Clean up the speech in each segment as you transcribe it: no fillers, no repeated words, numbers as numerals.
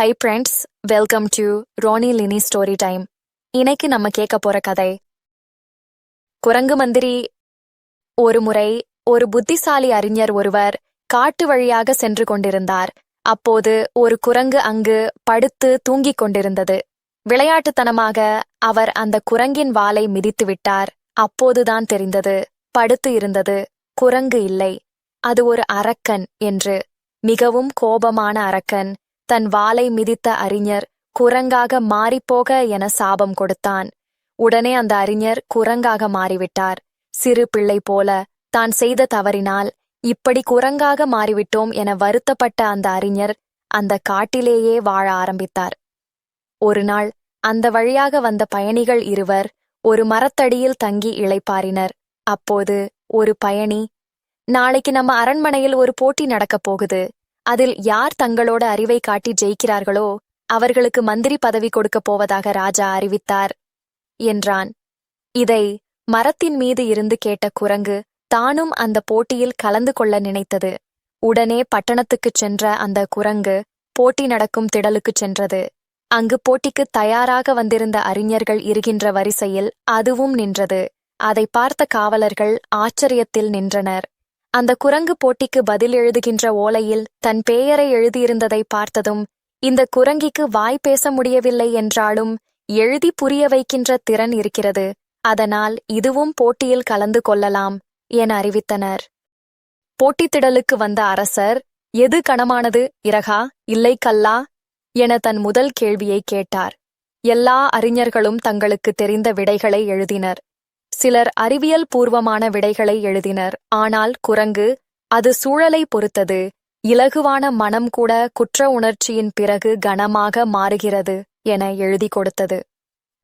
High friends, welcome to Roni Lini story time. இன்னைக்கு நம்ம கேட்க போற கதை குரங்கு மந்திரி. ஒரு முறை ஒரு புத்திசாலி அறிஞர் ஒருவர் காட்டு வழியாக சென்று கொண்டிருந்தார். அப்போது ஒரு குரங்கு அங்கு படுத்து தூங்கிக் கொண்டிருந்தது. விளையாட்டுத்தனமாக அவர் அந்த குரங்கின் வாலை மிதித்து விட்டார். அப்போதுதான் தெரிந்தது, படுத்து இருந்தது குரங்கு இல்லை, அது ஒரு அரக்கன் என்று. மிகவும் கோபமான அரக்கன் தன் வாலை மிதித்த அறிஞர் குரங்காக மாறிப்போக என சாபம் கொடுத்தான். உடனே அந்த அறிஞர் குரங்காக மாறிவிட்டார். சிறு பிள்ளை போல தான் செய்த தவறினால் இப்படி குரங்காக மாறிவிட்டோம் என வருத்தப்பட்ட அந்த அறிஞர் அந்த காட்டிலேயே வாழ ஆரம்பித்தார். ஒரு நாள் அந்த வழியாக வந்த பயணிகள் இருவர் ஒரு மரத்தடியில் தங்கி இளைப்பாறினர். அப்போது ஒரு பயணி, நாளைக்கு நம்ம அரண்மனையில் ஒரு போட்டி நடக்கப் போகுது, அதில் யார் தங்களோட அறிவை காட்டி ஜெயிக்கிறார்களோ அவர்களுக்கு மந்திரி பதவி கொடுக்கப் போவதாக ராஜா அறிவித்தார் என்றான். இதை மரத்தின் மீது இருந்து கேட்ட குரங்கு தானும் அந்த போட்டியில் கலந்து கொள்ள நினைத்தது. உடனே பட்டணத்துக்குச் சென்ற அந்த குரங்கு போட்டி நடக்கும் திடலுக்குச் சென்றது. அங்கு போட்டிக்கு தயாராக வந்திருந்த அறிஞர்கள் இருக்கின்ற வரிசையில் அதுவும் நின்றது. அதை பார்த்த காவலர்கள் ஆச்சரியத்தில் நின்றனர். அந்த குரங்கு போட்டிக்கு பதில் எழுதுகின்ற ஓலையில் தன் பெயரை எழுதியிருந்ததை பார்த்ததும், இந்த குரங்கிக்கு வாய் பேச முடியவில்லை என்றாலும் எழுதி புரிய வைக்கின்ற திறன் இருக்கிறது, அதனால் இதுவும் போட்டியில் கலந்து கொள்ளலாம் என அறிவித்தனர். போட்டித்திடலுக்கு வந்த அரசர், எது கனமானது, இறகா இல்லை கல்லா என தன் முதல் கேள்வியை கேட்டார். எல்லா அறிஞர்களும் தங்களுக்கு தெரிந்த விடைகளை எழுதினர். சிலர் அறிவியல் பூர்வமான விடைகளை எழுதினர். ஆனால் குரங்கு, அது சூழலை பொறுத்தது, இலகுவான மனம் கூட குற்ற உணர்ச்சியின் பிறகு கனமாக மாறுகிறது என எழுதி கொடுத்தது.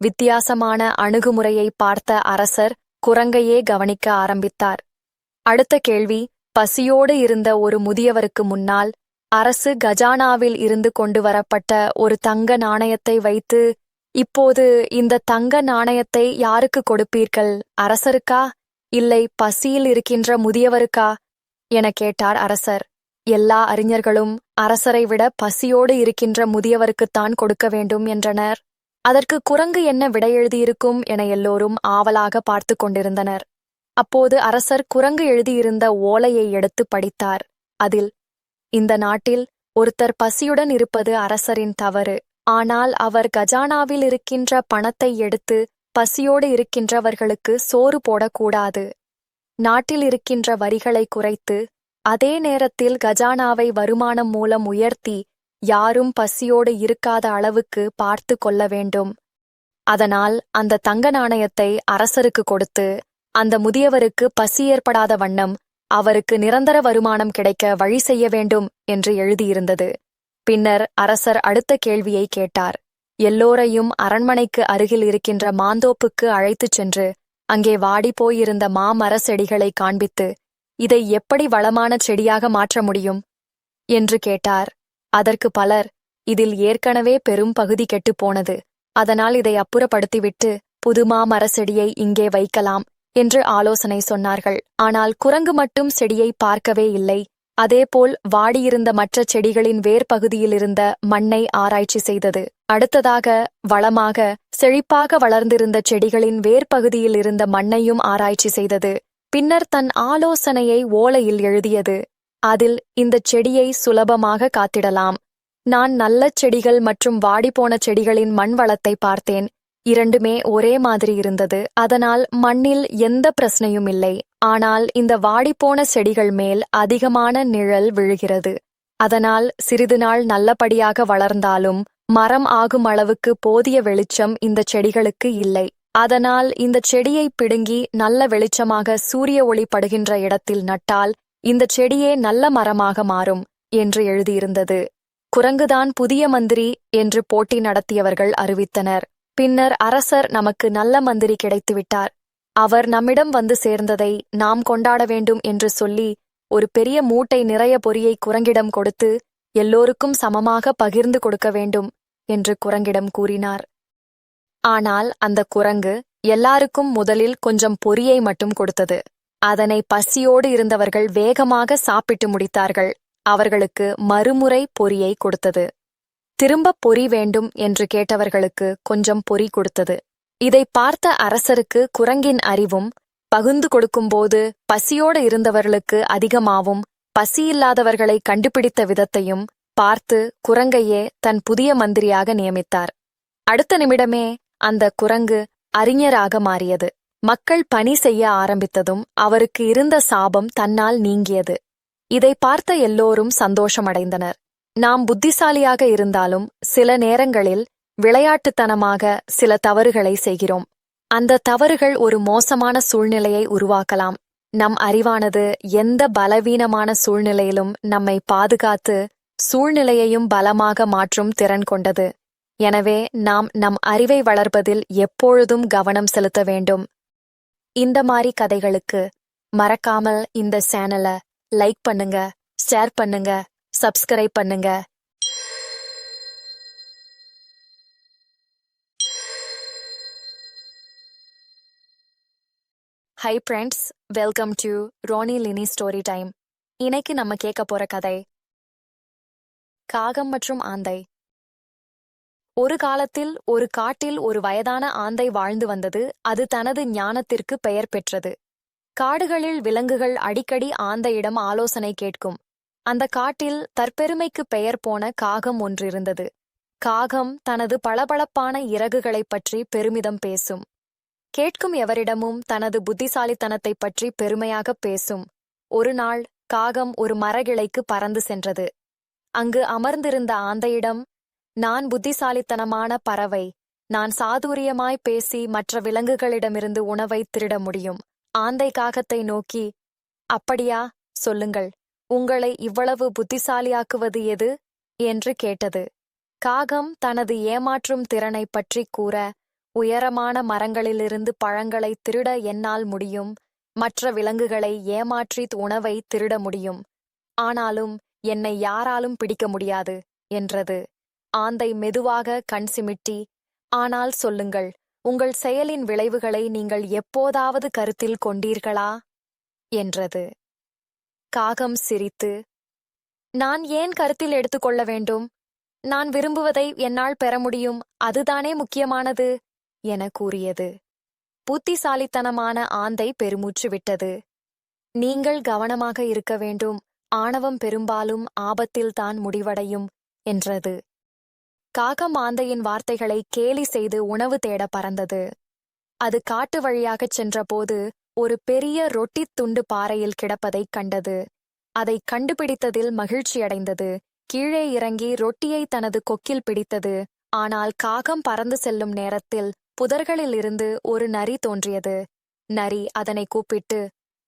வித்தியாசமான அணுகுமுறையை பார்த்த அரசர் குரங்கையே கவனிக்க ஆரம்பித்தார். அடுத்த கேள்வி, பசியோடு இருந்த ஒரு முதியவருக்கு முன்னால் அரசு கஜானாவில் இருந்து கொண்டு வரப்பட்ட ஒரு தங்க நாணயத்தை வைத்து, இப்போது இந்த தங்க நாணயத்தை யாருக்கு கொடுப்பீர்கள், அரசருக்கா இல்லை பசியில் இருக்கின்ற முதியவருக்கா என கேட்டார் அரசர். எல்லா அறிஞர்களும் அரசரை விட பசியோடு இருக்கின்ற முதியவருக்குத்தான் கொடுக்க வேண்டும் என்றனர். அதற்கு குரங்கு என்ன விடை எழுதியிருக்கும் என எல்லோரும் ஆவலாக பார்த்து கொண்டிருந்தனர். அப்போது அரசர் குரங்கு எழுதியிருந்த ஓலையை எடுத்து படித்தார். அதில், இந்த நாட்டில் ஒருத்தர் பசியுடன் இருப்பது அரசரின் தவறு, ஆனால் அவர் கஜானாவில் இருக்கின்ற பணத்தை எடுத்து பசியோடு இருக்கின்றவர்களுக்கு சோறு போடக்கூடாது. நாட்டில் இருக்கின்ற வரிகளை குறைத்து அதே நேரத்தில் கஜானாவை வருமானம் மூலம் உயர்த்தி யாரும் பசியோடு இருக்காத அளவுக்கு பார்த்து கொள்ள வேண்டும். அதனால் அந்த தங்க நாணயத்தை அரசருக்கு கொடுத்து அந்த முதியவருக்கு பசி ஏற்படாத வண்ணம் அவருக்கு நிரந்தர வருமானம் கிடைக்க வழி செய்ய வேண்டும் என்று எழுதியிருந்தது. பின்னர் அரசர் அடுத்த கேள்வியை கேட்டார். எல்லோரையும் அரண்மனைக்கு அருகில் இருக்கின்ற மாந்தோப்புக்கு அழைத்துச் சென்று அங்கே வாடிப்போயிருந்த மாமர செடிகளை காண்பித்து, இதை எப்படி வளமான செடியாக மாற்ற முடியும் என்று கேட்டார். அதற்கு பலர், இதில் ஏற்கனவே பெரும் பகுதி கெட்டுப்போனது, அதனால் இதை அப்புறப்படுத்திவிட்டு புது மாமர செடியை இங்கே வைக்கலாம் என்று ஆலோசனை சொன்னார்கள். ஆனால் குரங்கு மட்டும் செடியை பார்க்கவே இல்லை. அதேபோல் வாடியிருந்த மற்ற செடிகளின் வேர் பகுதியிலிருந்த மண்ணை ஆராய்ச்சி செய்தது. அடுத்ததாக வளமாக செழிப்பாக வளர்ந்திருந்த செடிகளின் வேர் பகுதியில் இருந்த மண்ணையும் ஆராய்ச்சி செய்தது. பின்னர் தன் ஆலோசனையை ஓலையில் எழுதியது. அதில், இந்த செடியை சுலபமாக காத்திடலாம். நான் நல்ல செடிகள் மற்றும் வாடிப்போன செடிகளின் மண் வளத்தை பார்த்தேன். இரண்டுமே ஒரே மாதிரி இருந்தது, அதனால் மண்ணில் எந்த பிரச்சனையும் இல்லை. ஆனால் இந்த வாடிப்போன செடிகள் மேல் அதிகமான நிழல் விழுகிறது. அதனால் சிறிது நாள் நல்லபடியாக வளர்ந்தாலும் மரம் ஆகும் அளவுக்கு போதிய வெளிச்சம் இந்த செடிகளுக்கு இல்லை. அதனால் இந்த செடியை பிடுங்கி நல்ல வெளிச்சமாக சூரிய ஒளி படுகின்ற இடத்தில் நட்டால் இந்த செடியே நல்ல மரமாக மாறும் என்று எழுதியிருந்தது. குரங்குதான் புதிய மந்திரி என்று போட்டி நடத்தியவர்கள் அறிவித்தனர். பின்னர் அரசர், நமக்கு நல்ல மந்திரி கிடைத்துவிட்டார், அவர் நம்மிடம் வந்து சேர்ந்ததை நாம் கொண்டாட வேண்டும் என்று சொல்லி ஒரு பெரிய மூட்டை நிறைய பொரியை குரங்கிடம் கொடுத்து எல்லோருக்கும் சமமாக பகிர்ந்து கொடுக்க வேண்டும் என்று குரங்கிடம் கூறினார். ஆனால் அந்த குரங்கு எல்லாருக்கும் முதலில் கொஞ்சம் பொரியை மட்டும் கொடுத்தது. அதனை பசியோடு இருந்தவர்கள் வேகமாக சாப்பிட்டு முடித்தார்கள். அவர்களுக்கு மறுமுறை பொரியை கொடுத்தது. திரும்ப பொரி வேண்டும் என்று கேட்டவர்களுக்கு கொஞ்சம் பொரி கொடுத்தது. இதை பார்த்த அரசருக்கு குரங்கின் அறிவும், பகுந்து கொடுக்கும்போது பசியோடு இருந்தவர்களுக்கு அதிகமாவும் பசியில்லாதவர்களை கண்டுபிடித்த விதத்தையும் பார்த்து குரங்கையே தன் புதிய மந்திரியாக நியமித்தார். அடுத்த நிமிடமே அந்த குரங்கு அறிஞராக மாறியது. மக்கள் பணி செய்ய ஆரம்பித்ததும் அவருக்கு இருந்த சாபம் தன்னால் நீங்கியது. இதை பார்த்த எல்லோரும் சந்தோஷமடைந்தனர். நாம் புத்திசாலியாக இருந்தாலும் சில நேரங்களில் விளையாட்டுத்தனமாக சில தவறுகளை செய்கிறோம். அந்த தவறுகள் ஒரு மோசமான சூழ்நிலையை உருவாக்கலாம். நம் அறிவானது எந்த பலவீனமான சூழ்நிலையிலும் நம்மை பாதுகாத்து சூழ்நிலையையும் பலமாக மாற்றும் திறன் கொண்டது. எனவே நாம் நம் அறிவை வளர்ப்பதில் எப்பொழுதும் கவனம் செலுத்த வேண்டும். இந்த மாதிரி கதைகளுக்கு மறக்காமல் இந்த சேனலை லைக் பண்ணுங்க, ஷேர் பண்ணுங்க, சப்ஸ்கிரைப் பண்ணுங்க. Hi friends, welcome to Rani Lini story time. இன்னைக்கு நம்ம கேட்க போற கதை காகம் மற்றும் ஆந்தை. ஒரு காலத்தில் ஒரு காட்டில் ஒரு வயதான ஆந்தை வாழ்ந்து வந்தது. அது தனது ஞானத்திற்கு பெயர் பெற்றது. காடுகளில் விலங்குகள் அடிக்கடி ஆந்தையிடம் ஆலோசனை கேட்கும். அந்த காட்டில் தற்பெருமைக்கு பெயர் போன காகம் ஒன்றிருந்தது. காகம் தனது பளபளப்பான இறகுகளைப் பற்றி பெருமிதம் பேசும். கேட்கும் எவரிடமும் தனது புத்திசாலித்தனத்தை பற்றி பெருமையாக பேசும். ஒரு நாள் காகம் ஒரு மரகிளைக்கு பறந்து சென்றது. அங்கு அமர்ந்திருந்த ஆந்தையிடம், நான் புத்திசாலித்தனமான பறவை. நான் சாதுரியமாய் பேசி மற்ற விலங்குகளிடமிருந்து உணவை திருட முடியும். ஆந்தை காகத்தை நோக்கி, அப்படியா, சொல்லுங்கள், உங்களை இவ்வளவு புத்திசாலியாக்குவது எது என்று கேட்டது. காகம் தனது ஏமாற்றும் திறனை பற்றி கூற, உயரமான மரங்களிலிருந்து பழங்களை திருட என்னால் முடியும். மற்ற விலங்குகளை ஏமாற்றி உணவை திருட முடியும். ஆனாலும் என்னை யாராலும் பிடிக்க முடியாது என்றது. ஆந்தை மெதுவாக கண் சிமிட்டி, ஆனால் சொல்லுங்கள், உங்கள் செயலின் விளைவுகளை நீங்கள் எப்போதாவது கருத்தில் கொண்டீர்களா என்றது. காகம் சிரித்து, நான் ஏன் கருத்தில் எடுத்துக்கொள்ள வேண்டும்? நான் விரும்புவதை என்னால் பெற முடியும், அதுதானே முக்கியமானது என கூறியது. புத்திசாலித்தனமான ஆந்தை பெருமூச்சு விட்டது. நீங்கள் கவனமாக இருக்க வேண்டும். ஆணவம் பெரும்பாலும் ஆபத்தில்தான் முடிவடையும் என்றது. காகம் ஆந்தையின் வார்த்தைகளை கேலி செய்து உணவு தேட பறந்தது. அது காட்டு வழியாகச் சென்றபோது ஒரு பெரிய ரொட்டித் துண்டு பாறையில் கிடப்பதைக் கண்டது. அதை கண்டுபிடித்ததில் மகிழ்ச்சியடைந்தது. கீழே இறங்கி ரொட்டியை தனது கொக்கில் பிடித்தது. ஆனால் காகம் பறந்து செல்லும் நேரத்தில் புதர்களிலிருந்து ஒரு நரி தோன்றியது. நரி அதனை கூப்பிட்டு,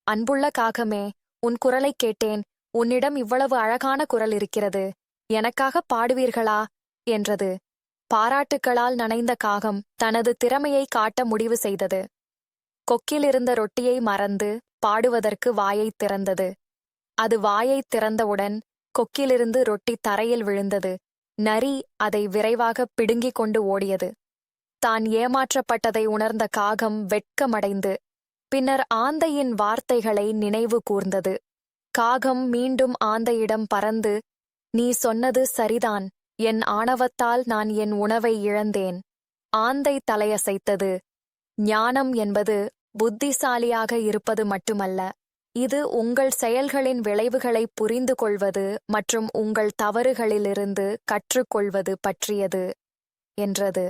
அன்புள்ள காகமே, உன் குரலைக் கேட்டேன். உன்னிடம் இவ்வளவு அழகான குரல் இருக்கிறது. எனக்காக பாடுவீர்களா என்றது. பாராட்டுக்களால் நனைந்த காகம் தனது திறமையை காட்ட முடிவு செய்தது. கொக்கிலிருந்த ரொட்டியை மறந்து பாடுவதற்கு வாயைத் திறந்தது. அது வாயைத் திறந்தவுடன் கொக்கிலிருந்து ரொட்டி தரையில் விழுந்தது. நரி அதை விரைவாக பிடுங்கிக் கொண்டு ஓடியது. தான் ஏமாற்றப்பட்டதை உணர்ந்த காகம் வெட்கமடைந்து பின்னர் ஆந்தையின் வார்த்தைகளை நினைவு கூர்ந்தது. காகம் மீண்டும் ஆந்தையிடம் பறந்து, நீ சொன்னது சரிதான். என் ஆணவத்தால் நான் என் உணவை இழந்தேன். ஆந்தை தலையசைத்தது. ஞானம் என்பது புத்திசாலியாக இருப்பது மட்டுமல்ல, இது உங்கள் செயல்களின் விளைவுகளை புரிந்து கொள்வது மற்றும் உங்கள் தவறுகளிலிருந்து கற்றுக்கொள்வது பற்றியது என்றது.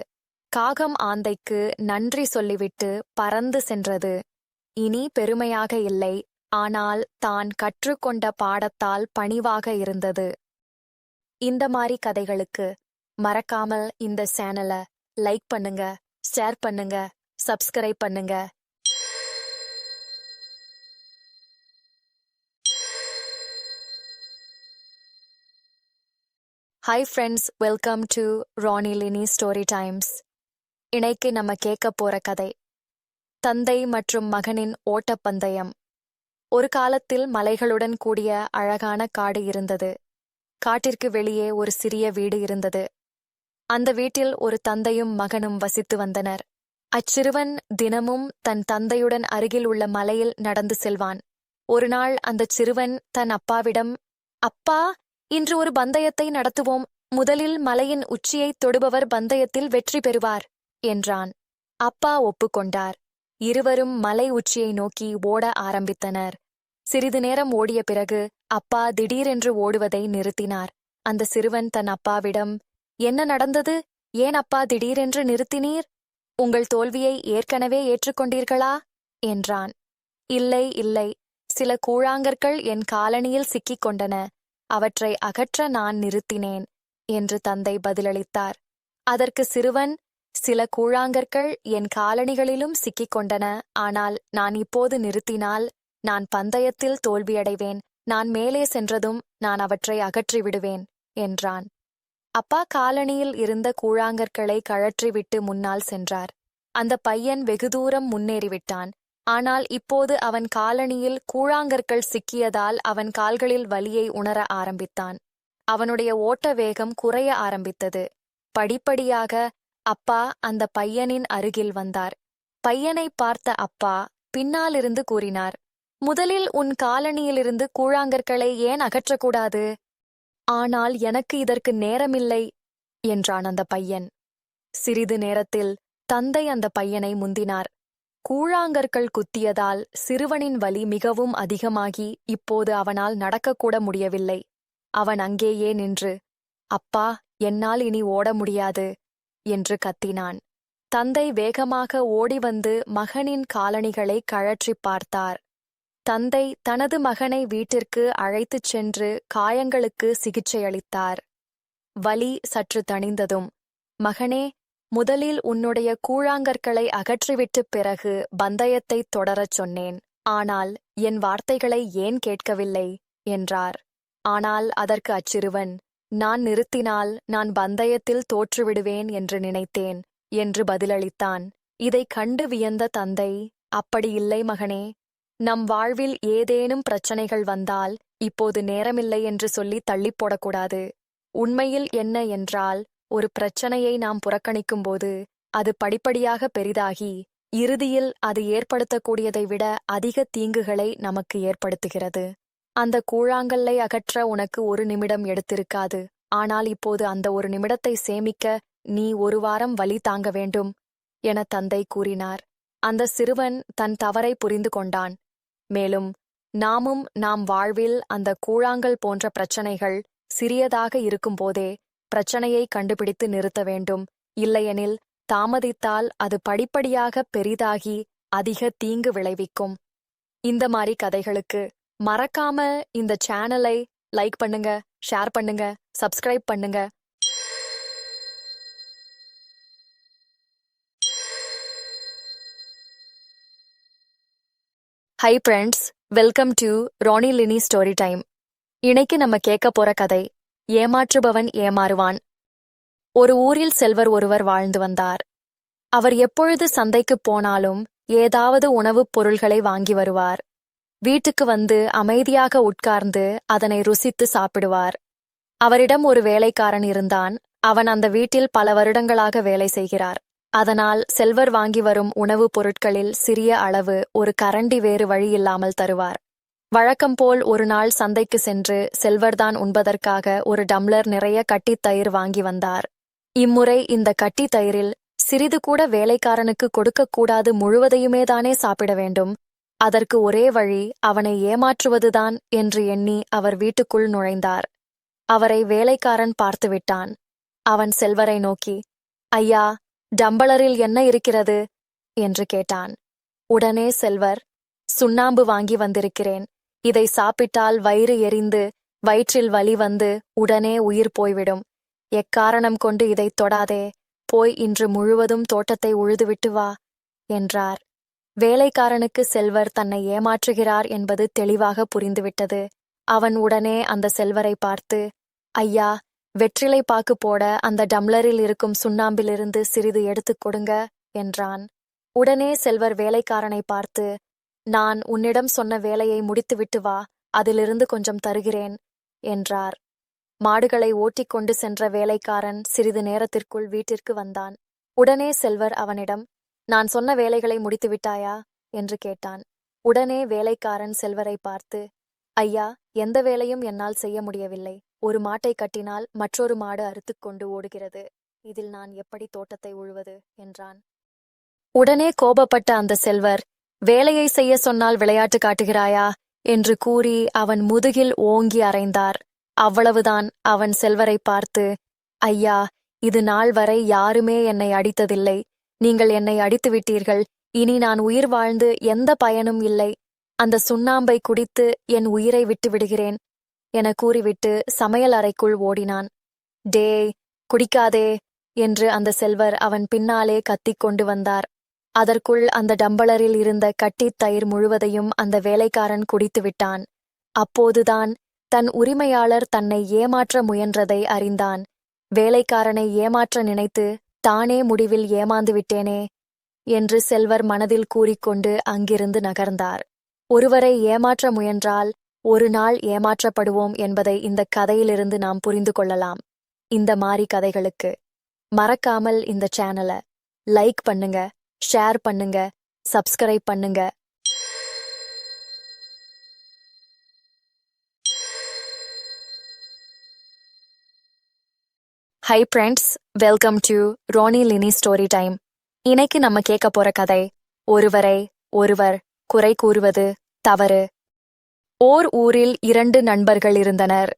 காகம் ஆந்தைக்கு நன்றி சொல்லிவிட்டு பறந்து சென்றது. இனி பெருமையாக இல்லை, ஆனால் தான் கற்றுக்கொண்ட பாடத்தால் பணிவாக இருந்தது. இந்த மாதிரி கதைகளுக்கு மறக்காமல் இந்த சேனலை லைக் பண்ணுங்க, ஷேர் பண்ணுங்க, சப்ஸ்கிரைப் பண்ணுங்க. Hi friends, welcome to Rani Lini story times. இன்னைக்கு நம்ம கேட்க போற கதை தந்தை மற்றும் மகனின் ஓட்டப்பந்தயம். ஒரு காலத்தில் மலைகளுடன் கூடிய அழகான காடு இருந்தது. காட்டிற்கு வெளியே ஒரு சிறிய வீடு இருந்தது. அந்த வீட்டில் ஒரு தந்தையும் மகனும் வசித்து வந்தனர். அச்சிறுவன் தினமும் தன் தந்தையுடன் அருகில் உள்ள மலையில் நடந்து செல்வான். ஒருநாள் அந்த சிறுவன் தன் அப்பாவிடம், அப்பா, இன்று ஒரு பந்தயத்தை நடத்துவோம், முதலில் மலையின் உச்சியைத் தொடுபவர் பந்தயத்தில் வெற்றி பெறுவார் என்றான். அப்பா ஒப்புக்கொண்டார். இருவரும் மலை உச்சியை நோக்கி ஓட ஆரம்பித்தனர். சிறிது நேரம் ஓடிய பிறகு அப்பா திடீரென்று ஓடுவதை நிறுத்தினார். அந்த சிறுவன் தன் அப்பாவிடம், என்ன நடந்தது? ஏன் அப்பா திடீரென்று நிறுத்தினீர்? உங்கள் தோல்வியை ஏற்கனவே ஏற்றுக்கொண்டீர்களா என்றான். இல்லை இல்லை, சில கூழாங்கற்கள் என் காலணியில் சிக்கிக் கொண்டன. அவற்றை அகற்ற நான் நிறுத்தினேன் என்று தந்தை பதிலளித்தார். அதற்கு சிறுவன், சில கூழாங்கற்கள் என் காலணிகளிலும் சிக்கிக் கொண்டன. ஆனால் நான் இப்போது நிறுத்தினால் நான் பந்தயத்தில் தோல்வியடைவேன். நான் மேலே சென்றதும் நான் அவற்றை அகற்றிவிடுவேன் என்றான். அப்பா காலணியில் இருந்த கூழாங்கற்களை கழற்றிவிட்டு முன்னால் சென்றார். அந்த பையன் வெகு தூரம் முன்னேறிவிட்டான். ஆனால் இப்போது அவன் காலணியில் கூழாங்கற்கள் சிக்கியதால் அவன் கால்களில் வலியை உணர ஆரம்பித்தான். அவனுடைய ஓட்ட வேகம் குறைய ஆரம்பித்தது. படிப்படியாக அப்பா அந்த பையனின் அருகில் வந்தார். பையனை பார்த்த அப்பா பின்னாலிருந்து கூறினார், முதலில் உன் காலணியிலிருந்து கூழாங்கற்களை ஏன் அகற்றக்கூடாது? ஆனால் எனக்கு இதற்கு நேரமில்லை என்றான் அந்த பையன். சிறிது நேரத்தில் தந்தை அந்த பையனை முந்தினார். கூழாங்கற்கள் குத்தியதால் சிறுவனின் வலி மிகவும் அதிகமாகி இப்போது அவனால் நடக்கக்கூட முடியவில்லை. அவன் அங்கேயே நின்று, அப்பா, என்னால் இனி ஓட முடியாது என்று கத்தினான். தந்தை வேகமாக ஓடிவந்து மகனின் காலணிகளை கழற்றிப் பார்த்தார். தந்தை தனது மகனை வீட்டிற்கு அழைத்துச் சென்று காயங்களுக்கு சிகிச்சையளித்தார். வலி சற்று தணிந்ததும், மகனே, முதலில் உன்னுடைய கூழாங்கற்களை அகற்றிவிட்டுப் பிறகு பந்தயத்தைத் தொடரச் சொன்னேன். ஆனால் என் வார்த்தைகளை ஏன் கேட்கவில்லை என்றார். ஆனால் அதற்கு அச்சிறுவன், நான் நிறுத்தினால் நான் பந்தயத்தில் தோற்றுவிடுவேன் என்று நினைத்தேன் என்று பதிலளித்தான். இதைக் கண்டு வியந்த தந்தை, அப்படியில்லை மகனே, நம் வாழ்வில் ஏதேனும் பிரச்சனைகள் வந்தால் இப்போது நேரமில்லை என்று சொல்லி தள்ளிப் போடக்கூடாது. உண்மையில் என்ன என்றால், ஒரு பிரச்சனையை நாம் புறக்கணிக்கும்போது அது படிப்படியாக பெரிதாகி இறுதியில் அது ஏற்படுத்தக்கூடியதை விட அதிக தீங்குகளை நமக்கு ஏற்படுத்துகிறது. அந்த கூழாங்கல்லை அகற்ற உனக்கு 1 நிமிடம் எடுத்திருக்காது. ஆனால் இப்போது அந்த 1 நிமிடத்தை சேமிக்க நீ 1 வாரம் வலி தாங்க வேண்டும் என தந்தை கூறினார். அந்த சிறுவன் தன் தவறை புரிந்து கொண்டான். மேலும் நாமும் நாம் வாழ்வில் அந்த கூழாங்கல் போன்ற பிரச்சனைகள் சிறியதாக இருக்கும்போதே பிரச்சனையை கண்டுபிடித்து நிறுத்த வேண்டும். இல்லையெனில் தாமதித்தால் அது படிப்படியாக பெரிதாகி அதிக தீங்கு விளைவிக்கும். இந்த மாதிரி கதைகளுக்கு மறக்காம இந்த சேனலை லைக் பண்ணுங்க, ஷேர் பண்ணுங்க, சப்ஸ்கிரைப் பண்ணுங்க. Hi friends, welcome to Rani Lini story time. இன்னைக்கு நம்ம கேட்க போற கதை, ஏமாற்றுபவன் ஏமாறுவான். ஒரு ஊரில் செல்வர் ஒருவர் வாழ்ந்து வந்தார். அவர் எப்பொழுது சந்தைக்குப் போனாலும் ஏதாவது உணவுப் பொருள்களை வாங்கி வருவார். வீட்டுக்கு வந்து அமைதியாக உட்கார்ந்து அதனை ருசித்து சாப்பிடுவார். அவரிடம் ஒரு வேலைக்காரன் இருந்தான். அவன் அந்த வீட்டில் பல வருடங்களாக வேலை செய்கிறார். அதனால் செல்வர் வாங்கி வரும் உணவுப் பொருட்களில் சிறிய அளவு ஒரு கரண்டி வேறு வழியில்லாமல் தருவார். வழக்கம்போல் ஒரு நாள் சந்தைக்கு சென்று செல்வர்தான் உண்பதற்காக ஒரு டம்ளர் நிறைய கட்டித் தயிர் வாங்கி வந்தார். இம்முறை இந்த கட்டித் தயிரில் சிறிது கூட வேலைக்காரனுக்கு கொடுக்கக்கூடாது, முழுவதையுமே தானே சாப்பிட வேண்டும். அதற்கு ஒரே வழி அவனை ஏமாற்றுவதுதான் என்று எண்ணி அவர் வீட்டுக்குள் நுழைந்தார். அவரை வேலைக்காரன் பார்த்துவிட்டான். அவன் செல்வரை நோக்கி, ஐயா, டம்பளரில் என்ன இருக்கிறது என்று கேட்டான். உடனே செல்வர், சுண்ணாம்பு வாங்கி வந்திருக்கிறேன். இதை சாப்பிட்டால் வயிறு எரிந்து வயிற்றில் வலி வந்து உடனே உயிர் போய்விடும். எக்காரணம் கொண்டு இதைத் தொடாதே. போய் இன்று முழுவதும் தோட்டத்தை உழுதுவிட்டு வா என்றார். வேலைக்காரனுக்கு செல்வர் தன்னை ஏமாற்றுகிறார் என்பது தெளிவாக புரிந்துவிட்டது. அவன் உடனே அந்த செல்வரை பார்த்து, ஐயா, வெற்றிலை பாக்கு போட அந்த டம்ளரில் இருக்கும் சுண்ணாம்பிலிருந்து சிறிது எடுத்துக் கொடுங்க என்றான். உடனே செல்வர் வேலைக்காரனை பார்த்து, நான் உன்னிடம் சொன்ன வேலையை முடித்துவிட்டு வா, அதிலிருந்து கொஞ்சம் தருகிறேன் என்றார். மாடுகளை ஓட்டிக்கொண்டு சென்ற வேலைக்காரன் சிறிது நேரத்திற்குள் வீட்டிற்கு வந்தான். உடனே செல்வர் அவனிடம், நான் சொன்ன வேலைகளை முடித்துவிட்டாயா என்று கேட்டான். உடனே வேலைக்காரன் செல்வரை பார்த்து, ஐயா, எந்த வேலையும் என்னால் செய்ய முடியவில்லை. ஒரு மாட்டை கட்டினால் மற்றொரு மாடு அறுத்துக்கொண்டு ஓடுகிறது. இதில் நான் எப்படி தோட்டத்தை உழுவது என்றான். உடனே கோபப்பட்ட அந்த செல்வர், வேலையை செய்ய சொன்னால் விளையாட்டு காட்டுகிறாயா என்று கூறி அவன் முதுகில் ஓங்கி அறைந்தார். அவ்வளவுதான். அவன் செல்வரை பார்த்து, ஐயா, இது நாள் வரை யாருமே என்னை அடித்ததில்லை. நீங்கள் என்னை அடித்து விட்டீர்கள். இனி நான் உயிர் வாழ்ந்து எந்த பயனும் இல்லை. அந்த சுண்ணாம்பை குடித்து என் உயிரை விட்டு விடுகிறேன் என கூறிவிட்டு சமையல் அறைக்குள் ஓடினான். டேய், குடிக்காதே என்று அந்த செல்வர் அவன் பின்னாலே கத்திக் கொண்டு வந்தார். அதற்குள் அந்த டம்பளரில் இருந்த கட்டித் தயிர் முழுவதையும் அந்த வேலைக்காரன் குடித்து விட்டான். அப்போதுதான் தன் உரிமையாளர் தன்னை ஏமாற்ற முயன்றதை அறிந்தான். வேலைக்காரனை ஏமாற்ற நினைத்து தானே முடிவில் ஏமாந்து விட்டேனே என்று செல்வர் மனதில் கூறிக்கொண்டு அங்கிருந்து நகர்ந்தார். ஒருவரை ஏமாற்ற முயன்றால் ஒரு நாள் ஏமாற்றப்படுவோம் என்பதை இந்த கதையிலிருந்து நாம் புரிந்து கொள்ளலாம். இந்த மாதிரி கதைகளுக்கு மறக்காமல் இந்த சேனலை லைக் பண்ணுங்க, ஷேர் பண்ணுங்க, சப்ஸ்கிரைப் பண்ணுங்க. Hi friends, welcome to Rani Lini story time. இன்னைக்கு நம்ம கேட்க போற கதை, ஒருவரை ஒருவர் குறை கூறுவது தவறு. ஓர் ஊரில் 2 நண்பர்கள் இருந்தனர்.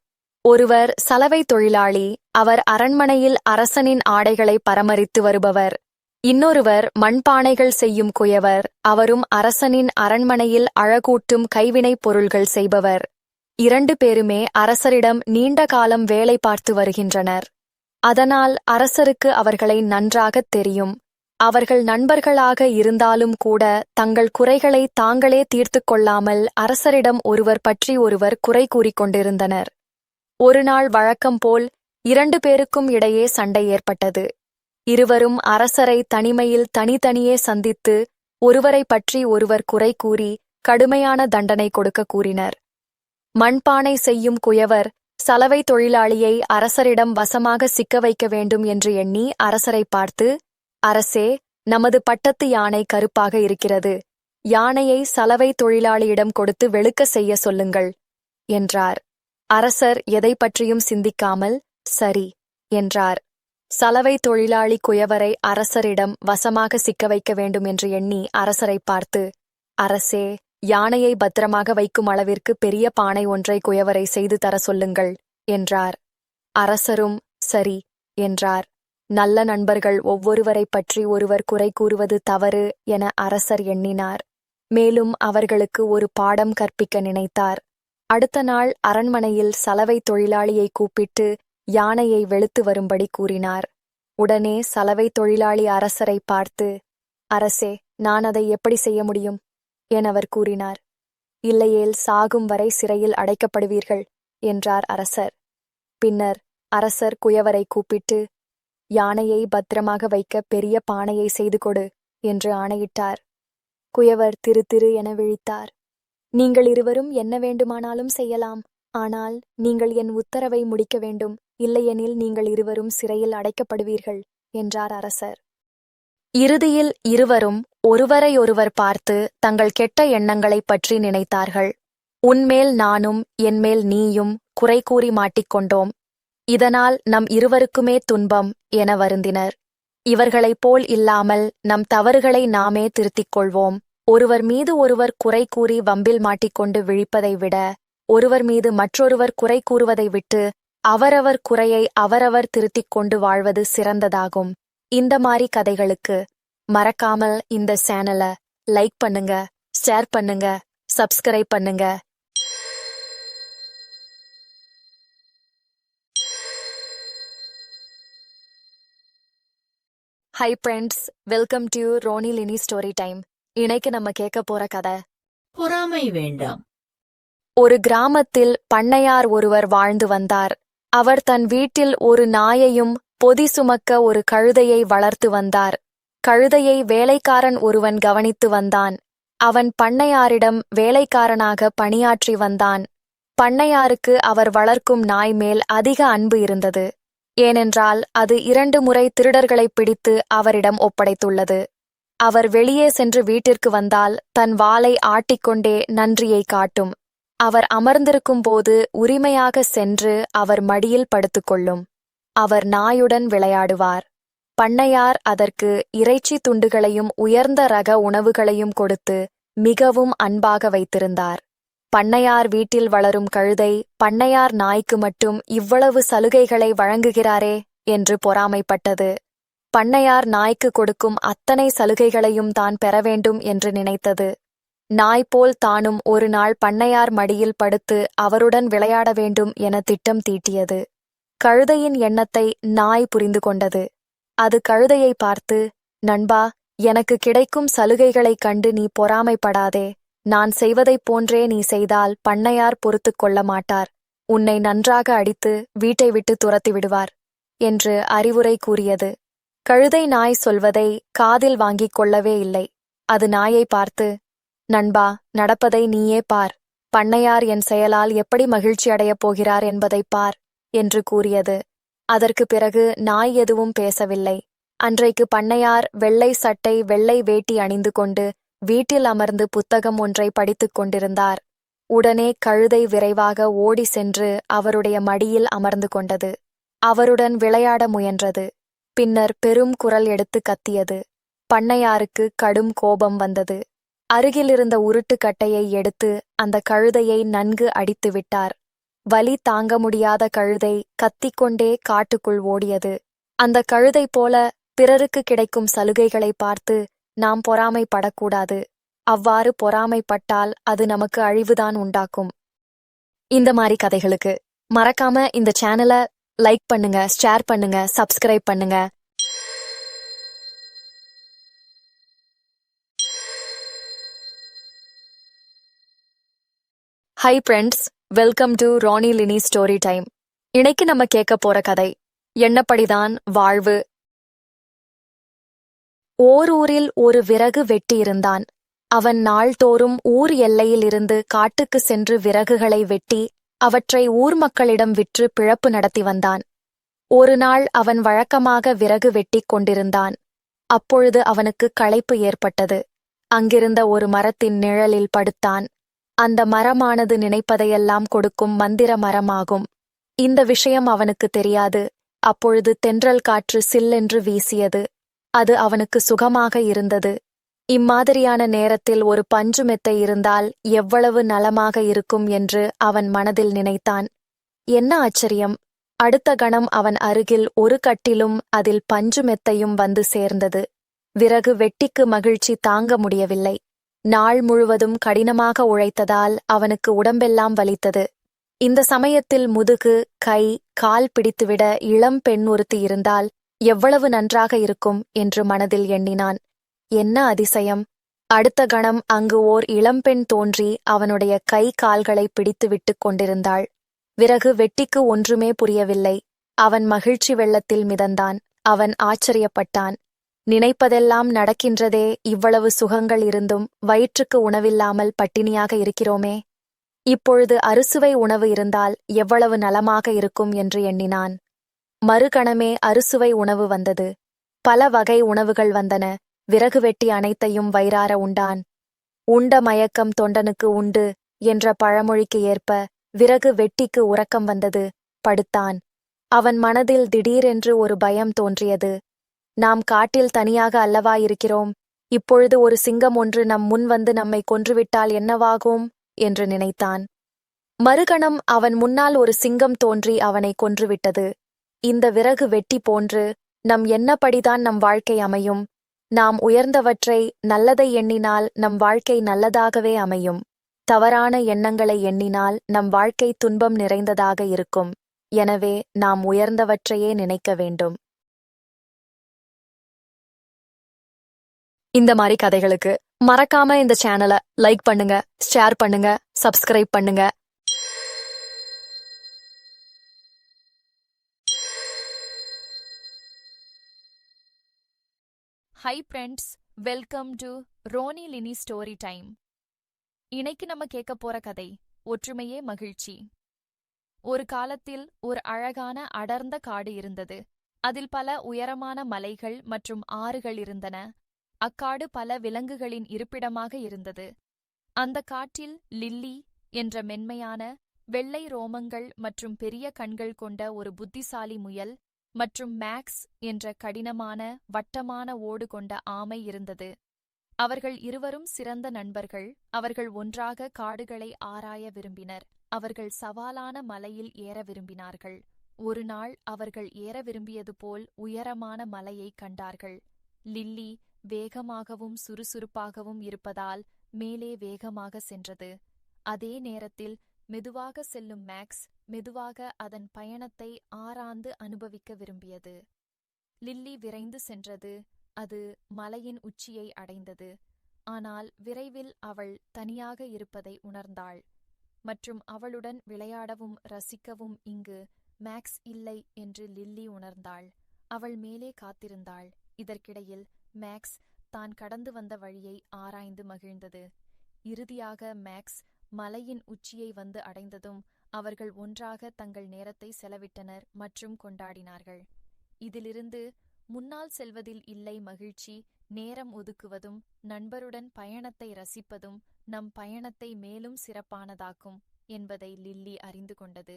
ஒருவர் சலவை தொழிலாளி. அவர் அரண்மனையில் அரசனின் ஆடைகளை பராமரித்து வருபவர். இன்னொருவர் மண்பானைகள் செய்யும் குயவர். அவரும் அரசனின் அரண்மனையில் அழகூட்டும் கைவினைப் பொருள்கள் செய்பவர். 2 பேருமே அரசரிடம் நீண்ட காலம் வேலை பார்த்து வருகின்றனர். அதனால் அரசருக்கு அவர்களை நன்றாகத் தெரியும். அவர்கள் நண்பர்களாக இருந்தாலும் கூட தங்கள் குறைகளை தாங்களே தீர்த்து கொள்ளாமல் அரசரிடம் ஒருவர் பற்றி ஒருவர் குறை கூறிக்கொண்டிருந்தனர். ஒருநாள் வழக்கம் போல் 2 பேருக்கும் இடையே சண்டை ஏற்பட்டது. இருவரும் அரசரை தனிமையில் தனித்தனியே சந்தித்து ஒருவரை பற்றி ஒருவர் குறை கூறி கடுமையான தண்டனை கொடுக்க கூறினர். மண்பானை செய்யும் குயவர் சலவை தொழிலாளியை அரசரிடம் வசமாக சிக்க வைக்க வேண்டும் என்று எண்ணி அரசரை பார்த்து, அரசே, நமது பட்டத்து யானை கருப்பாக இருக்கிறது. யானையை சலவை தொழிலாளியிடம் கொடுத்து வெளுக்க செய்ய சொல்லுங்கள் என்றார். அரசர் எதை பற்றியும் சிந்திக்காமல் சரி என்றார். சலவை தொழிலாளி குயவரை அரசரிடம் வசமாக சிக்க வைக்க வேண்டும் என்று எண்ணி அரசரை பார்த்து, அரசே, யானையை பத்திரமாக வைக்கும் அளவிற்கு பெரிய பானை ஒன்றை குயவரை செய்து தர சொல்லுங்கள் என்றார். அரசரும் சரி என்றார். நல்ல நண்பர்கள் ஒவ்வொருவரை பற்றி ஒருவர் குறை கூறுவது தவறு என அரசர் எண்ணினார். மேலும் அவர்களுக்கு ஒரு பாடம் கற்பிக்க நினைத்தார். அடுத்த நாள் அரண்மனையில் சலவை தொழிலாளியை கூப்பிட்டு யானையை வெளுத்து வரும்படி கூறினார். உடனே சலவை தொழிலாளி அரசரை பார்த்து, அரசே, நான் அதை எப்படி செய்ய முடியும் என அவர் கூறினார். இல்லையேல் சாகும் வரை சிறையில் அடைக்கப்படுவீர்கள் என்றார் அரசர். பின்னர் அரசர் குயவரை கூப்பிட்டு, யானையை பத்திரமாக வைக்க பெரிய பானையை செய்து கொடு என்று ஆணையிட்டார். குயவர் திரு திரு என விழித்தார். நீங்கள் இருவரும் என்ன வேண்டுமானாலும் செய்யலாம். ஆனால் நீங்கள் என் உத்தரவை முடிக்க வேண்டும். இல்லையெனில் நீங்கள் இருவரும் சிறையில் அடைக்கப்படுவீர்கள் என்றார் அரசர். இறுதியில் இருவரும் ஒருவரையொருவர் பார்த்து தங்கள் கெட்ட எண்ணங்களைப் பற்றி நினைத்தார்கள். உன்மேல் நானும் என்மேல் நீயும் குறை கூறி மாட்டிக்கொண்டோம். இதனால் நம் இருவருக்குமே துன்பம் என வருந்தினர். இவர்களைப் போல் இல்லாமல் நம் தவறுகளை நாமே திருத்திக் கொள்வோம். ஒருவர் மீது ஒருவர் குறை கூறி வம்பில் மாட்டிக்கொண்டு விழிப்பதை விட ஒருவர் மீது மற்றொருவர் குறை கூறுவதை விட்டு அவரவர் குறையை அவரவர் திருத்திக் கொண்டு வாழ்வது சிறந்ததாகும். இந்த மாதிரி கதைகளுக்கு மறக்காமல் இந்த சேனலை லைக் பண்ணுங்க, ஷேர் பண்ணுங்க, சப்ஸ்கிரைப் பண்ணுங்க. Hi friends, welcome to Rani Lini story time. இன்னைக்கு நம்ம கேட்க போற கதை, பொறாமை வேண்டாம். ஒரு கிராமத்தில் பண்ணையார் ஒருவர் வாழ்ந்து வந்தார். அவர் தன் வீட்டில் ஒரு நாயையும் பொதி சுமக்க ஒரு கழுதையை வளர்த்து வந்தார். கழுதையை வேலைக்காரன் ஒருவன் கவனித்து வந்தான். அவன் பண்ணையாரிடம் வேலைக்காரனாக பணியாற்றி வந்தான். பண்ணையாருக்கு அவர் வளர்க்கும் நாய் மேல் அதிக அன்பு இருந்தது. ஏனென்றால் அது 2 முறை திருடர்களை பிடித்து அவரிடம் ஒப்படைத்துள்ளது. அவர் வெளியே சென்று வீட்டிற்கு வந்தால் தன் வாலை ஆட்டிக்கொண்டே நன்றியை காட்டும். அவர் அமர்ந்திருக்கும் போது உரிமையாக சென்று அவர் மடியில் படுத்துக்கொள்ளும். அவர் நாயுடன் விளையாடுவார். பண்ணையார் அதற்கு இறைச்சி துண்டுகளையும் உயர்ந்த ரக உணவுகளையும் கொடுத்து மிகவும் அன்பாக வைத்திருந்தார். பண்ணையார் வீட்டில் வளரும் கழுதை பண்ணையார் நாய்க்கு மட்டும் இவ்வளவு சலுகைகளை வழங்குகிறாரே என்று பொறாமைப்பட்டது. பண்ணையார் நாய்க்கு கொடுக்கும் அத்தனை சலுகைகளையும் தான் பெற வேண்டும் என்று நினைத்தது. நாய் போல் தானும் ஒரு நாள் பண்ணையார் மடியில் படுத்து அவருடன் விளையாட வேண்டும் என திட்டம் தீட்டியது. கழுதையின் எண்ணத்தை நாய் புரிந்து கொண்டது. அது கழுதையை பார்த்து, நண்பா, எனக்கு கிடைக்கும் சலுகைகளைக் கண்டு நீ பொறாமைப்படாதே. நான் செய்வதைப் போன்றே நீ செய்தால் பண்ணையார் பொறுத்துக் கொள்ள மாட்டார். உன்னை நன்றாக அடித்து வீட்டை விட்டு துரத்தி விடுவார் என்று அறிவுரை கூறியது. கழுதை நாய் சொல்வதை காதில் வாங்கிக் கொள்ளவே இல்லை. அது நாயை பார்த்து, நண்பா, நடப்பதை நீயே பார். பண்ணையார் என் செயலால் எப்படி மகிழ்ச்சி அடையப் போகிறார் என்பதைப் பார் என்று கூறியது. அதற்கு பிறகு நாய் எதுவும் பேசவில்லை. அன்றைக்கு பண்ணையார் வெள்ளை சட்டை வெள்ளை வேட்டி அணிந்து கொண்டு வீட்டில் அமர்ந்து புத்தகம் ஒன்றை படித்துக் கொண்டிருந்தார். உடனே கழுதை விரைவாக ஓடி சென்று அவருடைய மடியில் அமர்ந்து கொண்டது. அவருடன் விளையாட முயன்றது. பின்னர் பெரும் குரல் எடுத்து கத்தியது. பண்ணையாருக்கு கடும் கோபம் வந்தது. அருகிலிருந்த உருட்டுக்கட்டையை எடுத்து அந்த கழுதையை நன்கு அடித்து விட்டார். வலி தாங்க முடியாத கழுதை கத்திக்கொண்டே காட்டுக்குள் ஓடியது. அந்த கழுதை போல பிறருக்கு கிடைக்கும் சலுகைகளை பார்த்து நாம் பொறாமைப்படக்கூடாது. அவ்வாறு பொறாமைப்பட்டால் அது நமக்கு அழிவுதான் உண்டாக்கும். இந்த மாதிரி கதைகளுக்கு மறக்காம இந்த சேனலை லைக் பண்ணுங்க, ஷேர் பண்ணுங்க, சப்ஸ்கிரைப் பண்ணுங்க. Hi friends, welcome to Rani Lini story time. இன்னைக்கு நம்ம கேட்க போற கதை எண்ணப்படிதான் வாழ்வு. ஓர் ஊரில் ஒரு விறகு வெட்டி இருந்தான். அவன் நாள்தோறும் ஊர் எல்லையில் இருந்து காட்டுக்கு சென்று விறகுகளை வெட்டி அவற்றை ஊர் மக்களிடம் விற்று பிழப்பு நடத்தி வந்தான். ஒரு நாள் அவன் வழக்கமாக விறகு வெட்டிக் கொண்டிருந்தான். அப்பொழுது அவனுக்கு களைப்பு ஏற்பட்டது. அங்கிருந்த ஒரு மரத்தின் நிழலில் படுத்தான். அந்த மரமானது நினைப்பதையெல்லாம் கொடுக்கும் மந்திர மரமாகும். இந்த விஷயம் அவனுக்கு தெரியாது. அப்பொழுது தென்றல் காற்று சில்லென்று வீசியது. அது அவனுக்கு சுகமாக இருந்தது. இம்மாதிரியான நேரத்தில் ஒரு பஞ்சு மெத்தை இருந்தால் எவ்வளவு நலமாக இருக்கும் என்று அவன் மனதில் நினைத்தான். என்ன ஆச்சரியம்! அடுத்த கணம் அவன் அருகில் ஒரு கட்டிலும் அதில் பஞ்சு மெத்தையும் வந்து சேர்ந்தது. விறகு வெட்டிக்கு மகிழ்ச்சி தாங்க முடியவில்லை. நாள் முழுவதும் கடினமாக உழைத்ததால் அவனுக்கு உடம்பெல்லாம் வலித்தது. இந்த சமயத்தில் முதுகு, கை, கால் பிடித்துவிட இளம் பெண் ஒருத்தி இருந்தால் எவ்வளவு நன்றாக இருக்கும் என்று மனதில் எண்ணினான். என்ன அதிசயம்! அடுத்த கணம் அங்கு ஓர் இளம்பெண் தோன்றி அவனுடைய கை கால்களை பிடித்து விட்டுக் கொண்டிருந்தாள். விறகு வெட்டிக்கு ஒன்றுமே புரியவில்லை. அவன் மகிழ்ச்சி வெள்ளத்தில் மிதந்தான். அவன் ஆச்சரியப்பட்டான். நினைப்பதெல்லாம் நடக்கின்றதே, இவ்வளவு சுகங்கள் இருந்தும் வயிற்றுக்கு உணவில்லாமல் பட்டினியாக இருக்கிறோமே. இப்பொழுது அறுசுவை உணவு இருந்தால் எவ்வளவு நலமாக இருக்கும் என்று எண்ணினான். மறுகணமே அறுசுவை உணவு வந்தது. பல வகை உணவுகள் வந்தன. விறகு வெட்டி அனைத்தையும் வயிறார உண்டான். உண்ட மயக்கம் தொண்டனுக்கு உண்டு என்ற பழமொழிக்கு ஏற்ப விறகு வெட்டிக்கு உறக்கம் வந்தது. படுத்தான். அவன் மனதில் திடீரென்று ஒரு பயம் தோன்றியது. நாம் காட்டில் தனியாக அல்லவா இருக்கிறோம். இப்பொழுது ஒரு சிங்கம் ஒன்று நம் முன் வந்து நம்மை கொன்றுவிட்டால் என்னவாகும் என்று நினைத்தான். மறுகணம் அவன் முன்னால் ஒரு சிங்கம் தோன்றி அவனை கொன்றுவிட்டது. இந்த விறகு வெட்டி போன்று நம் எண்ணப்படிதான் நம் வாழ்க்கை அமையும். நாம் உயர்ந்தவற்றை, நல்லதை எண்ணினால் நம் வாழ்க்கை நல்லதாகவே அமையும். தவறான எண்ணங்களை எண்ணினால் நம் வாழ்க்கை துன்பம் நிறைந்ததாக இருக்கும். எனவே நாம் உயர்ந்தவற்றையே நினைக்க வேண்டும். இந்த மாதிரி கதைகளுக்கு மறக்காம இந்த சேனலை லைக் பண்ணுங்க, ஷேர் பண்ணுங்க, சப்ஸ்கிரைப் பண்ணுங்க. Hi friends, welcome to Roni Lini story time. இன்னைக்கு நம்ம கேட்க போற கதை ஒற்றுமையே மகிழ்ச்சி. ஒரு காலத்தில் ஒரு அழகான அடர்ந்த காடு இருந்தது. அதில் பல உயரமான மலைகள் மற்றும் ஆறுகள் இருந்தன. அக்காடு பல விலங்குகளின் இருப்பிடமாக இருந்தது. அந்த காட்டில் லில்லி, என்ற மென்மையான வெள்ளை ரோமங்கள் மற்றும் பெரிய கண்கள் கொண்ட ஒரு புத்திசாலி முயல் மற்றும் மேக்ஸ் என்ற கடினமான வட்டமான ஓடு கொண்ட ஆமை இருந்தது. அவர்கள் இருவரும் சிறந்த நண்பர்கள். அவர்கள் ஒன்றாக காடுகளை ஆராய விரும்பினர். அவர்கள் சவாலான மலையில் ஏற விரும்பினார்கள். ஒரு நாள் அவர்கள் ஏற விரும்பியது போல் உயரமான மலையைக் கண்டார்கள். லில்லி வேகமாகவும் சுறுசுறுப்பாகவும் இருப்பதால் மேலே வேகமாக சென்றது. அதே நேரத்தில் மெதுவாக செல்லும் மேக்ஸ் மெதுவாக அதன் பயணத்தை ஆராய்ந்து அனுபவிக்க விரும்பியது. லில்லி விரைந்து சென்றது. அது மலையின் உச்சியை அடைந்தது. ஆனால் விரைவில் அவள் தனியாக இருப்பதை உணர்ந்தாள். மற்றும் அவளுடன் விளையாடவும் ரசிக்கவும் இங்கு மேக்ஸ் இல்லை என்று லில்லி உணர்ந்தாள். அவள் மேலே காத்திருந்தாள். இதற்கிடையில் மேக்ஸ் தான் கடந்து வந்த வழியை ஆராய்ந்து மகிழ்ந்தது. இறுதியாக மேக்ஸ் மலையின் உச்சியை வந்து அடைந்ததும் அவர்கள் ஒன்றாக தங்கள் நேரத்தை செலவிட்டனர் மற்றும் கொண்டாடினார்கள். இதிலிருந்து முன்னால் செல்வதில் இல்லை மகிழ்ச்சி, நேரம் ஒதுக்குவதும் நண்பருடன் பயணத்தை ரசிப்பதும் நம் பயணத்தை மேலும் சிறப்பானதாக்கும் என்பதை லில்லி அறிந்து கொண்டது.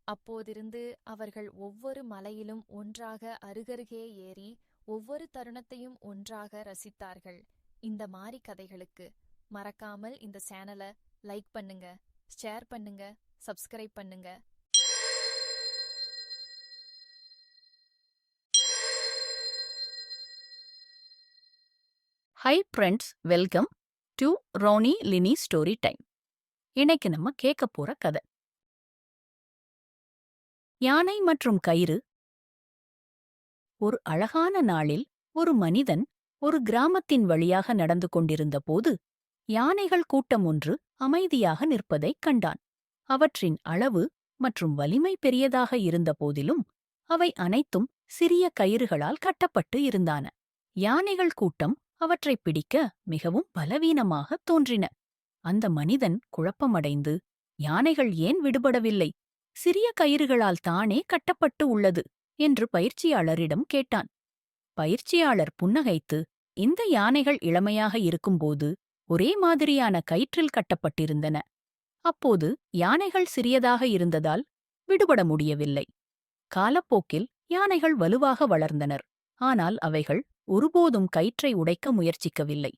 அப்போதிருந்து அவர்கள் ஒவ்வொரு மலையிலும் ஒன்றாக அருகருகே ஏறி ஒவ்வொரு தருணத்தையும் ஒன்றாக ரசித்தார்கள். இந்த மாதிரி கதைகளுக்கு மறக்காமல் இந்த சேனலை லைக் பண்ணுங்க, ஷேர் பண்ணுங்க, சப்ஸ்கிரைப் பண்ணுங்க. Hi friends, welcome to Roni Lini story time. இன்னைக்கு நம்ம கேட்க போற கதை யானை மற்றும் கயிறு. ஒரு அழகான நாளில் ஒரு மனிதன் ஒரு கிராமத்தின் வழியாக நடந்து கொண்டிருந்த போது யானைகள் கூட்டம் ஒன்று அமைதியாக நிற்பதைக் கண்டான். அவற்றின் அளவு மற்றும் வலிமை பெரியதாக இருந்த போதிலும் அவை அனைத்தும் சிறிய கயிறுகளால் கட்டப்பட்டு இருந்தன. யானைகள் கூட்டம் அவற்றைப் பிடிக்க மிகவும் பலவீனமாக தோன்றின. அந்த மனிதன் குழப்பமடைந்து, யானைகள் ஏன் விடுபடவில்லை, சிறிய கயிறுகளால் தானே கட்டப்பட்டு உள்ளது என்று பயிற்சியாளரிடம் கேட்டான். பயிற்சியாளர் புன்னகைத்து, இந்த யானைகள் இளமையாக இருக்கும்போது ஒரே மாதிரியான கயிற்றில் கட்டப்பட்டிருந்தன. அப்போது யானைகள் சிறியதாக இருந்ததால் விடுபட முடியவில்லை. காலப்போக்கில் யானைகள் வலுவாக வளர்ந்தனர். ஆனால் அவைகள் ஒருபோதும் கயிற்றை உடைக்க முயற்சிக்கவில்லை.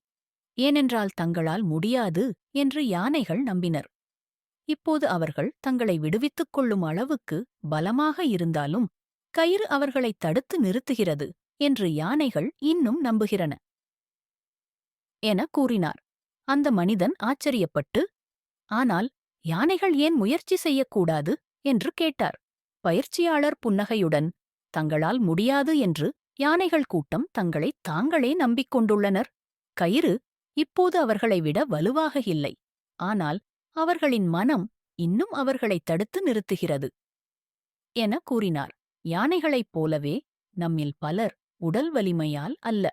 ஏனென்றால் தங்களால் முடியாது என்று யானைகள் நம்பினர். இப்போது அவர்கள் தங்களை விடுவித்துக் கொள்ளும் அளவுக்கு பலமாக இருந்தாலும் கயிறு அவர்களைத் தடுத்து நிறுத்துகிறது என்று யானைகள் இன்னும் நம்புகிறன என கூறினார். அந்த மனிதன் ஆச்சரியப்பட்டு, ஆனால் யானைகள் ஏன் முயற்சி செய்யக்கூடாது என்று கேட்டார். பயிற்சியாளர் புன்னகையுடன், தங்களால் முடியாது என்று யானைகள் கூட்டம் தங்களைத் தாங்களே நம்பிக்கொண்டுள்ளனர். கயிறு இப்போது அவர்களை விட வலுவாக இல்லை. ஆனால் அவர்களின் மனம் இன்னும் அவர்களைத் தடுத்து நிறுத்துகிறது என கூறினார். யானைகளைப் போலவே நம்மில் பலர் உடல் வலிமையால் அல்ல,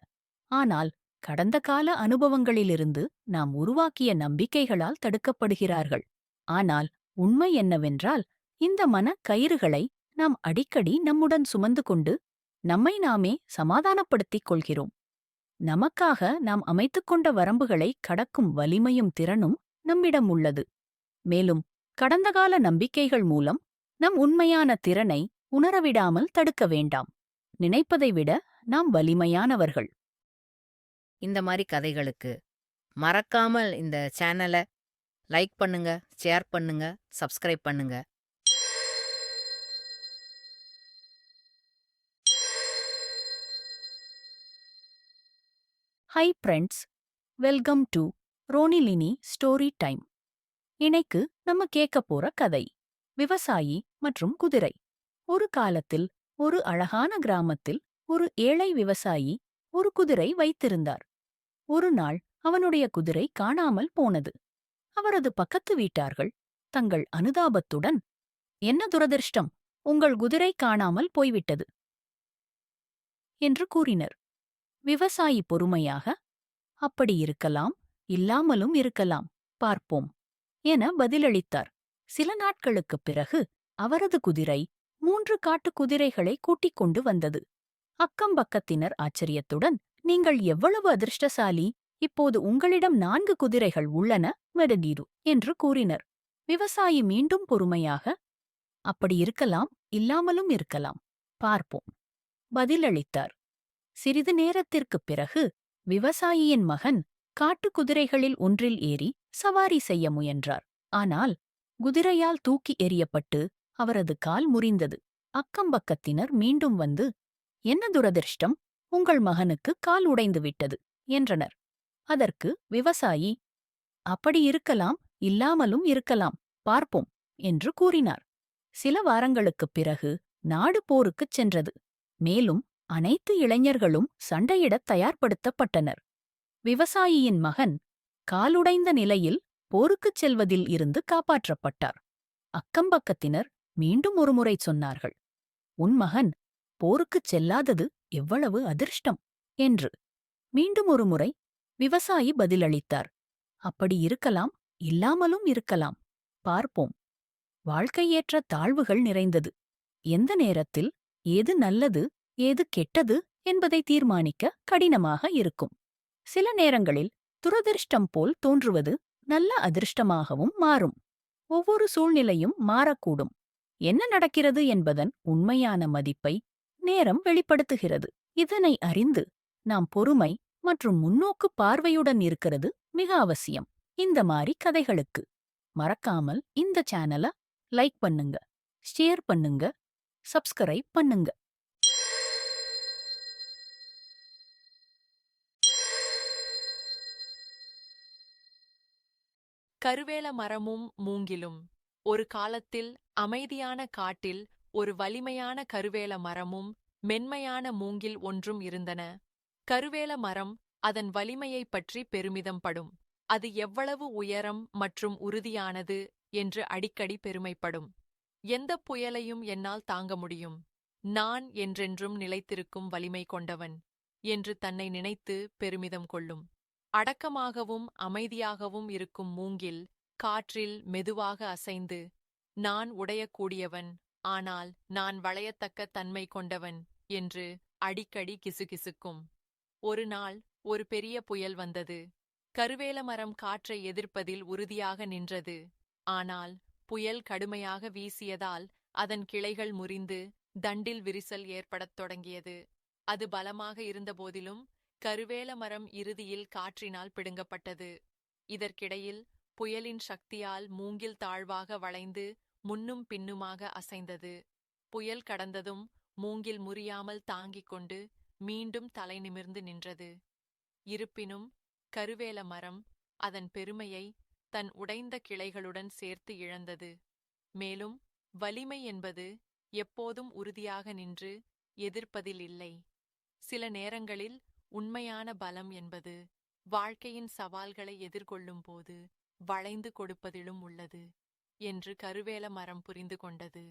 ஆனால் கடந்த கால அனுபவங்களிலிருந்து நாம் உருவாக்கிய நம்பிக்கைகளால் தடுக்கப்படுகிறார்கள். ஆனால் உண்மை என்னவென்றால், இந்த மன கயிறுகளை நாம் அடிக்கடி நம்முடன் சுமந்து கொண்டு நம்மை நாமே சமாதானப்படுத்திக் கொள்கிறோம். நமக்காக நாம் அமைத்துக்கொண்ட வரம்புகளை கடக்கும் வலிமையும் திறனும் நம்மிடம் உள்ளது. மேலும் கடந்தகால நம்பிக்கைகள் மூலம் நம் உண்மையான திறனை உணரவிடாமல் தடுக்க வேண்டாம். நினைப்பதை விட நாம் வலிமையானவர்கள். இந்த மாதிரி கதைகளுக்கு மறக்காமல் இந்த சேனலை லைக் பண்ணுங்க, ஷேர் பண்ணுங்க, சப்ஸ்கிரைப் பண்ணுங்க. Hi friends, welcome to Roni Lini story time. இன்னைக்கு நம்ம கேட்க போற கதை விவசாயி மற்றும் குதிரை. ஒரு காலத்தில் ஒரு அழகான கிராமத்தில் ஒரு ஏழை விவசாயி ஒரு குதிரை வைத்திருந்தார். ஒரு நாள் அவனுடைய குதிரை காணாமல் போனது. அவரது பக்கத்து வீட்டார்கள் தங்கள் அனுதாபத்துடன், என்ன துரதிர்ஷ்டம், உங்கள் குதிரை காணாமல் போய்விட்டது என்று கூறினர். விவசாயி பொறுமையாக, அப்படி இருக்கலாம், இல்லாமலும் இருக்கலாம், பார்ப்போம் என பதிலளித்தார். சில நாட்களுக்குப் பிறகு அவரது குதிரை 3 காட்டுக் குதிரைகளை கூட்டிக் கொண்டு வந்தது. அக்கம்பக்கத்தினர் ஆச்சரியத்துடன், நீங்கள் எவ்வளவு அதிர்ஷ்டசாலி, இப்போது உங்களிடம் 4 குதிரைகள் உள்ளன மெடடீரு என்று கூறினர். விவசாயி மீண்டும் பொறுமையாக, அப்படி இருக்கலாம், இல்லாமலும் இருக்கலாம், பார்ப்போம், பதிலளித்தார். சிறிது நேரத்திற்குப் பிறகு விவசாயியின் மகன் காட்டுக் குதிரைகளில் ஒன்றில் ஏறி சவாரி செய்ய முயன்றார். ஆனால் குதிரையால் தூக்கி எறியப்பட்டு அவரது கால் முறிந்தது. அக்கம்பக்கத்தினர் மீண்டும் வந்து, "என்ன துரதிர்ஷ்டம், உங்கள் மகனுக்கு கால் உடைந்து விட்டது" என்றனர். அதற்கு விவசாயி, "அப்படி இருக்கலாம், இல்லாமலும் இருக்கலாம், பார்ப்போம்" என்று கூறினார். சில வாரங்களுக்குப் பிறகு நாடு போருக்குச் சென்றது. மேலும் அனைத்து இளைஞர்களும் சண்டையிடத் தயார்படுத்தப்பட்டனர். விவசாயியின் மகன் காலுடைந்த நிலையில் போருக்குச் செல்வதில் இருந்து காப்பாற்றப்பட்டார். அக்கம்பக்கத்தினர் மீண்டும் ஒருமுறை சொன்னார்கள், "உன் மகன் போருக்குச் செல்லாதது எவ்வளவு அதிர்ஷ்டம்" என்று. மீண்டும் ஒருமுறை விவசாயி பதிலளித்தார், "அப்படி இருக்கலாம், இல்லாமலும் இருக்கலாம், பார்ப்போம்." வாழ்க்கை ஏற்ற தாழ்வுகள் நிறைந்தது. எந்த நேரத்தில் ஏது நல்லது, ஏது கெட்டது என்பதை தீர்மானிக்க கடினமாக இருக்கும். சில நேரங்களில் துரதிர்ஷ்டம் போல் தோன்றுவது நல்ல அதிர்ஷ்டமாகவும் மாறும். ஒவ்வொரு சூழ்நிலையும் மாறக்கூடும். என்ன நடக்கிறது என்பதன் உண்மையான மதிப்பை நேரம் வெளிப்படுத்துகிறது. இதனை அறிந்து நாம் பொறுமை மற்றும் முன்னோக்கு பார்வையுடன் இருக்கிறது மிக அவசியம். இந்த மாதிரி கதைகளுக்கு மறக்காமல் இந்த சேனலை லைக் பண்ணுங்க, ஷேர் பண்ணுங்க, சப்ஸ்கிரைப் பண்ணுங்க. கருவேல மரமும் மூங்கிலும். ஒரு காலத்தில் அமைதியான காட்டில் ஒரு வலிமையான கருவேல மரமும் மென்மையான மூங்கில் ஒன்றும் இருந்தன. கருவேல மரம் அதன் வலிமையைப் பற்றி பெருமிதம் படும். அது எவ்வளவு உயரம் மற்றும் உறுதியானது என்று அடிக்கடி பெருமைப்படும். எந்தப் புயலையும் என்னால் தாங்க முடியும், நான் என்றென்றும் நிலைத்திருக்கும் வலிமை கொண்டவன் என்று தன்னை நினைத்து பெருமிதம் கொள்ளும். அடக்கமாகவும் அமைதியாகவும் இருக்கும் மூங்கில் காற்றில் மெதுவாக அசைந்து, "நான் உடையக்கூடியவன், ஆனால் நான் வளையத்தக்க தன்மை கொண்டவன்" என்று அடிக்கடி கிசுகிசுக்கும். ஒரு நாள் ஒரு பெரிய புயல் வந்தது. கருவேல மரம் காற்றை எதிர்ப்பதில் உறுதியாக நின்றது. ஆனால் புயல் கடுமையாக வீசியதால் அதன் கிளைகள் முறிந்து தண்டில் விரிசல் ஏற்படத் தொடங்கியது. அது பலமாக இருந்தபோதிலும் கருவேல மரம் இறுதியில் காற்றினால் பிடுங்கப்பட்டது. இதற்கிடையில் புயலின் சக்தியால் மூங்கில் தாழ்வாக வளைந்து முன்னும் பின்னுமாக அசைந்தது. புயல் கடந்ததும் மூங்கில் முறியாமல் தாங்கிக் கொண்டு மீண்டும் தலை நிமிர்ந்து நின்றது. இருப்பினும் கருவேல மரம் அதன் பெருமையை தன் உடைந்த கிளைகளுடன் சேர்த்து இழந்தது. மேலும் வலிமை என்பது எப்போதும் உறுதியாக நின்று எதிர்ப்பதில் இல்லை. சில நேரங்களில் உண்மையான பலம் என்பது வாழ்க்கையின் சவால்களை எதிர்கொள்ளும் போது வளைந்து கொடுப்பதிலும் உள்ளது என்று கருவேல மரம் புரிந்து கொண்டது.